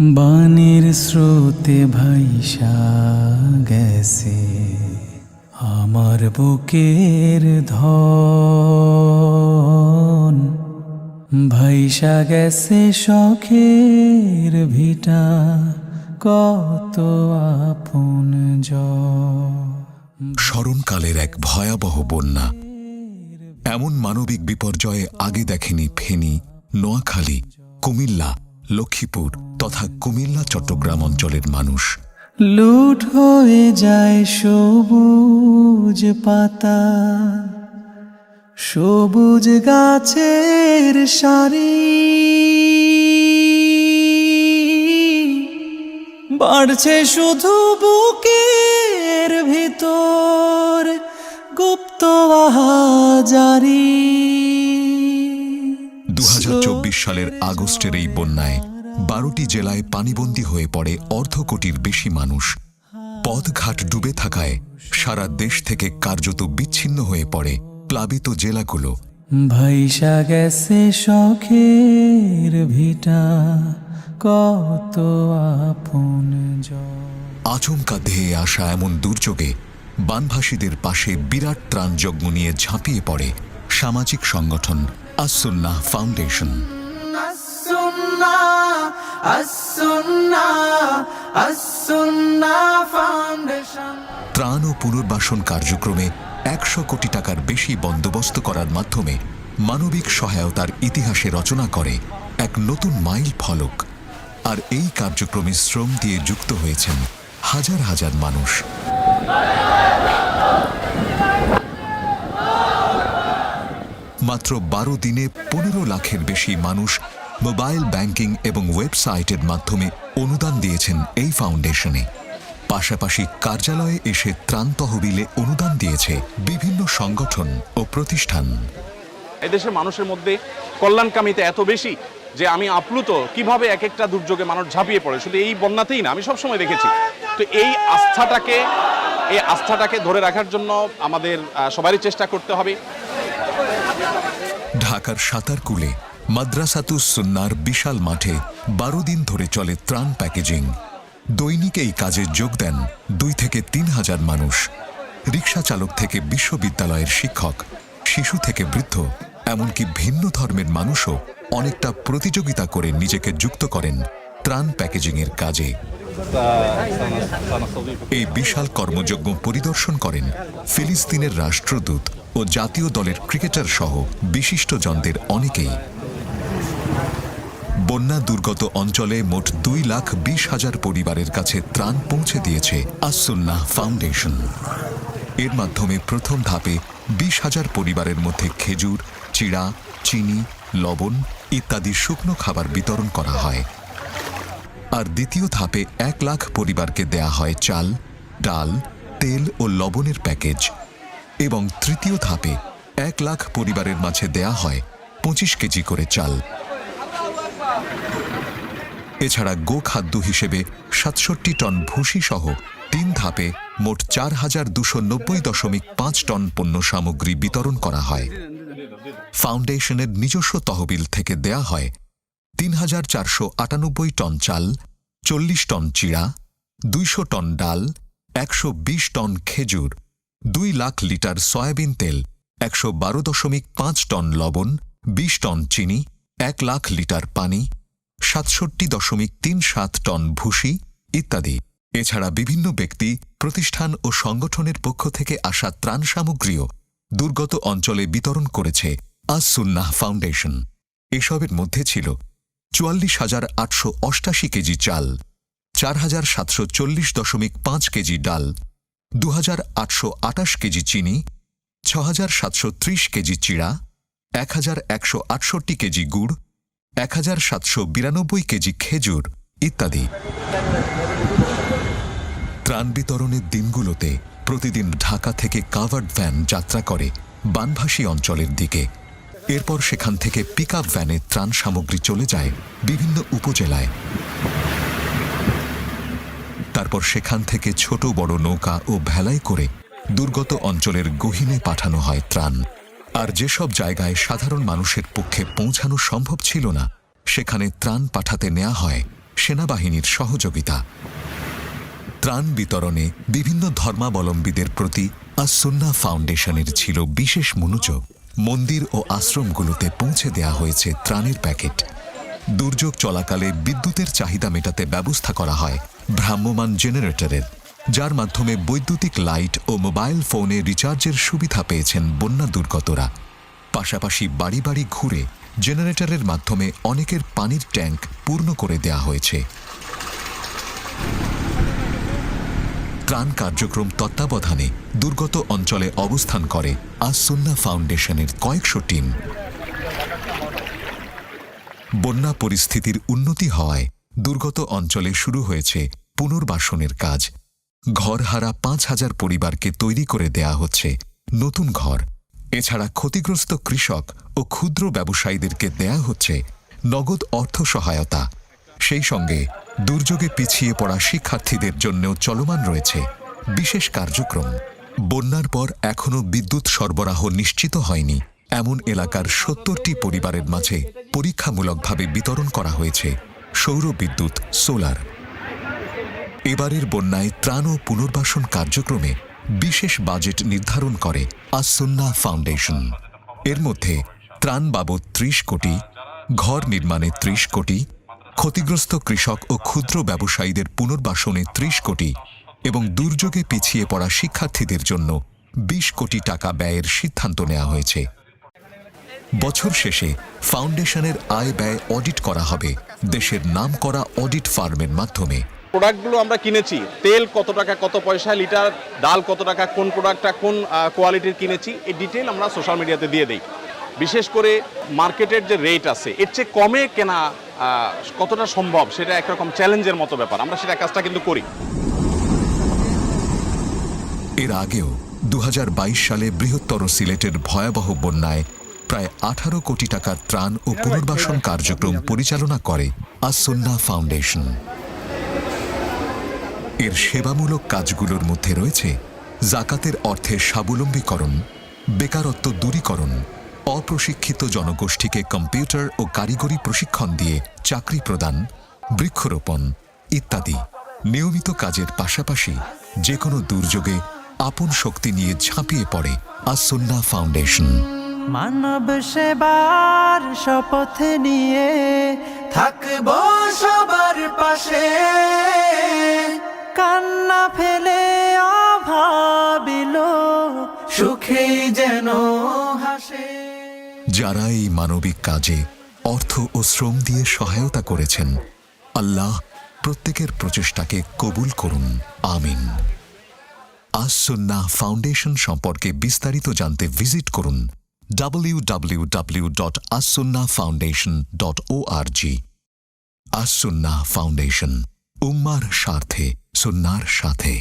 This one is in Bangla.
বানের স্রোতে ভাইসা গেছে আমার বুকের ধন, ভাইসা গেছে শখের ভিটা কত আপন স্মরণকালের এক ভয়াবহ বন্যা। এমন মানবিক বিপর্যয়ে আগে দেখেনি ফেনী, নোয়াখালী, কুমিল্লা, লক্ষ্মীপুর তথা কুমিল্লা চট্টগ্রাম অঞ্চলের মানুষ। লুট হয়ে যায় সবুজ পাতা, সবুজ গাছের সারি, বাড়ছে শুধু বুকের ভিতর গুপ্ত আহাজারি। 2024 সালের আগস্টের এই বন্যায় 12টি জেলায় পানিবন্দী হয়ে পড়ে অর্ধ কোটির বেশি মানুষ। পথঘাট ডুবে থাকায় সারা দেশ থেকে কার্যত বিচ্ছিন্ন হয়ে পড়ে প্লাবিত জেলাগুলো। ভাইসা গেছে শখের ভিটা কত আপন আচমকা ধেয়ে আসা এমন দুর্যোগে বানভাসীদের পাশে বিরাট ত্রাণ যজ্ঞ নিয়ে ঝাঁপিয়ে পড়ে সামাজিক সংগঠন আস-সুন্নাহ ফাউন্ডেশন। ত্রাণ ও পুনর্বাসন কার্যক্রমে 100 কোটি টাকার বেশি বন্দোবস্ত করার মাধ্যমে মানবিক সহায়তার ইতিহাসে রচনা করে এক নতুন মাইল ফলক। আর এই কার্যক্রমে শ্রম দিয়ে যুক্ত হয়েছেন হাজার হাজার মানুষ। মাত্র 12 দিনে 15 লাখের বেশি মানুষ মোবাইল ব্যাংকিং এবং ওয়েবসাইটের মাধ্যমে অনুদান দিয়েছেন এই ফাউন্ডেশনে। পাশাপাশি কার্যালয়ে এসে ত্রাণ তহবিলে অনুদান দিয়েছে বিভিন্ন সংগঠন ও প্রতিষ্ঠান। এদেশের মানুষের মধ্যে কল্যাণকামিতা এত বেশি যে আমি আপ্লুত কিভাবে এক একটা দুর্যোগে মানুষ ঝাঁপিয়ে পড়ে, শুধু এই বন্যাতেই না, আমি সবসময় দেখেছি। তো এই আস্থাটাকে ধরে রাখার জন্য আমাদের সবারই চেষ্টা করতে হবে। ঢাকার সাতারকুলে মাদ্রাসাতুস সুন্নাহর বিশাল মাঠে 12 দিন ধরে চলে ত্রাণ প্যাকেজিং। দৈনিক এই কাজে যোগ দেন 2 থেকে 3 হাজার মানুষ। রিকশা চালক থেকে বিশ্ববিদ্যালয়ের শিক্ষক, শিশু থেকে বৃদ্ধ, এমনকি ভিন্ন ধর্মের মানুষও অনেকটা প্রতিযোগিতা করে নিজেকে যুক্ত করেন ত্রাণ প্যাকেজিংয়ের কাজে। এই বিশাল কর্মযজ্ঞ পরিদর্শন করেন ফিলিস্তিনের রাষ্ট্রদূত ও জাতীয় দলের ক্রিকেটার সহ বিশিষ্টজনদের অনেকেই। বন্যা দুর্গত অঞ্চলে মোট 2,20,000 পরিবারের কাছে ত্রাণ পৌঁছে দিয়েছে আস-সুন্নাহ ফাউন্ডেশন। এর মাধ্যমে প্রথম ধাপে 20,000 পরিবারের মধ্যে খেজুর, চিড়া, চিনি, লবণ ইত্যাদি শুকনো খাবার বিতরণ করা হয়। আর দ্বিতীয় ধাপে 1 লাখ পরিবারকে দেয়া হয় চাল, ডাল, তেল ও লবণের প্যাকেজ। এবং তৃতীয় ধাপে 1 লাখ পরিবারের মাঝে দেয়া হয় 25 কেজি করে চাল। এছাড়া গোখাদ্য হিসেবে 67 টন ভুসি সহ 3 ধাপে মোট 4,290.5 টন পণ্য সামগ্রী বিতরণ করা হয়। ফাউন্ডেশনের নিজস্ব তহবিল থেকে দেয়া হয় 3,498 টন চাল, 40 টন চিড়া, 200 টন ডাল, 120 টন খেজুর, 2 লাখ লিটার সয়াবিন তেল, 112.5 টন লবণ, 20 টন চিনি, 1 লাখ লিটার পানি, 67.37 টন ভুসি ইত্যাদি। এছাড়া বিভিন্ন ব্যক্তি, প্রতিষ্ঠান ও সংগঠনের পক্ষ থেকে আসা ত্রাণ সামগ্রীও দুর্গত অঞ্চলে বিতরণ করেছে আস-সুন্নাহ ফাউন্ডেশন। এসবের মধ্যে ছিল 44,888 কেজি চাল, 4,740.5 কেজি ডাল, 2,828 কেজি চিনি, 6,730 কেজি চিড়া, 1,168 কেজি গুড়, 1,792 কেজি খেজুর ইত্যাদি। ত্রাণ বিতরণের দিনগুলোতে প্রতিদিন ঢাকা থেকে কাভার্ড ভ্যান যাত্রা করে বানভাসী অঞ্চলের দিকে। এরপর সেখান থেকে পিকআপ ভ্যানে ত্রাণ সামগ্রী চলে যায় বিভিন্ন উপজেলায়। তারপর সেখান থেকে ছোট বড় নৌকা ও ভেলায় করে দুর্গত অঞ্চলের গহীনে পাঠানো হয় ত্রাণ। আর যেসব জায়গায় সাধারণ মানুষের পক্ষে পৌঁছানো সম্ভব ছিল না, সেখানে ত্রাণ পাঠাতে নেওয়া হয় সেনাবাহিনীর সহযোগিতা। ত্রাণ বিতরণে বিভিন্ন ধর্মাবলম্বীদের প্রতি আস-সুন্নাহ ফাউন্ডেশনের ছিল বিশেষ মনোযোগ। মন্দির ও আশ্রমগুলোতে পৌঁছে দেয়া হয়েছে ত্রাণের প্যাকেট। দুর্যোগ চলাকালে বিদ্যুতের চাহিদা মেটাতে ব্যবস্থা করা হয় ভ্রাম্যমাণ জেনারেটরের, যার মাধ্যমে বৈদ্যুতিক লাইট ও মোবাইল ফোনে রিচার্জের সুবিধা পেয়েছেন বন্যা দুর্গতরা। পাশাপাশি বাড়ি বাড়ি ঘুরে জেনারেটরের মাধ্যমে অনেকের পানির ট্যাঙ্ক পূর্ণ করে দেয়া হয়েছে। ত্রাণ কার্যক্রম তত্ত্বাবধানে দুর্গত অঞ্চলে অবস্থান করে আস-সুন্নাহ ফাউন্ডেশনের কয়েকশো টিম। বন্যা পরিস্থিতির উন্নতি হওয়ায় দুর্গত অঞ্চলে শুরু হয়েছে পুনর্বাসনের কাজ। ঘরহারা ৫,০০০ পরিবারকে তৈরি করে দেয়া হচ্ছে নতুন ঘর। এছাড়া ক্ষতিগ্রস্ত কৃষক ও ক্ষুদ্র ব্যবসায়ীদেরকে দেয়া হচ্ছে নগদ অর্থ সহায়তা। সেই সঙ্গে দুর্যোগে পিছিয়ে পড়া শিক্ষার্থীদের জন্যও চলমান রয়েছে বিশেষ কার্যক্রম। বন্যার পর এখনও বিদ্যুৎ সরবরাহ নিশ্চিত হয়নি এমন এলাকার ৭০টি পরিবারের মাঝে পরীক্ষামূলকভাবে বিতরণ করা হয়েছে সৌর বিদ্যুৎ, সোলার। এবারের বন্যায় ত্রাণ ও পুনর্বাসন কার্যক্রমে বিশেষ বাজেট নির্ধারণ করে আস-সুন্নাহ ফাউন্ডেশন। এর মধ্যে ত্রাণ বাবদ ৩০ কোটি, ঘর নির্মাণে ৩০ কোটি, ক্ষতিগ্রস্ত কৃষক ও ক্ষুদ্র ব্যবসায়ীদের পুনর্বাসনে ৩০ কোটি এবং দুর্যোগে পিছিয়ে পড়া শিক্ষার্থীদের জন্য ২০ কোটি টাকা ব্যয়ের সিদ্ধান্ত নেওয়া হয়েছে। বছর শেষে ফাউন্ডেশনের আয় ব্যয় অডিট করা হবে দেশের নামকরা অডিট ফার্মের মাধ্যমে। প্রোডাক্টগুলো আমরা কিনেছি, তেল কত টাকা কত পয়সা লিটার, ডাল কত টাকা, কোন প্রোডাক্টটা কোন কোয়ালিটির কিনেছি, এই ডিটেল আমরা সোশ্যাল মিডিয়াতে দিয়ে দিই। বিশেষ করে মার্কেটের যে রেট আছে এর চেয়ে কমে কেনা কতটা সম্ভব সেটা একরকম চ্যালেঞ্জের মতো ব্যাপার, আমরা সেটা কাজটা কিন্তু করি। এর আগেও ২০২২ সালে বৃহত্তর সিলেটের ভয়াবহ বন্যায় প্রায় ১৮ কোটি টাকার ত্রাণ ও পুনর্বাসন কার্যক্রম পরিচালনা করে আস-সুন্নাহ ফাউন্ডেশন। এর সেবামূলক কাজগুলোর মধ্যে রয়েছে জাকাতের অর্থে স্বাবলম্বীকরণ, বেকারত্ব দূরীকরণ, অপ্রশিক্ষিত জনগোষ্ঠীকে কম্পিউটার ও কারিগরি প্রশিক্ষণ দিয়ে চাকরি প্রদান, বৃক্ষরোপণ ইত্যাদি। নিয়মিত কাজের পাশাপাশি যে কোনো দুর্যোগে আপন শক্তি নিয়ে ঝাঁপিয়ে পড়ে আস-সুন্নাহ ফাউন্ডেশন। মানব সেবার শপথ নিয়ে থাকবো সবার পাশে, কান্না ফেলে অভাবিল সুখেই যেন হাসে। যারা এই মানবিক কাজে অর্থ ও শ্রম দিয়ে সহায়তা করেছেন, আল্লাহ প্রত্যেকের প্রচেষ্টাকে কবুল করুন, আমিন। আস-সুন্নাহ ফাউন্ডেশন সম্পর্কে বিস্তারিত জানতে ভিজিট করুন www.assunnahfoundation.org। আস-সুন্নাহ ফাউন্ডেশন, উম্মার স্বার্থে, সুন্নাহর সাথে।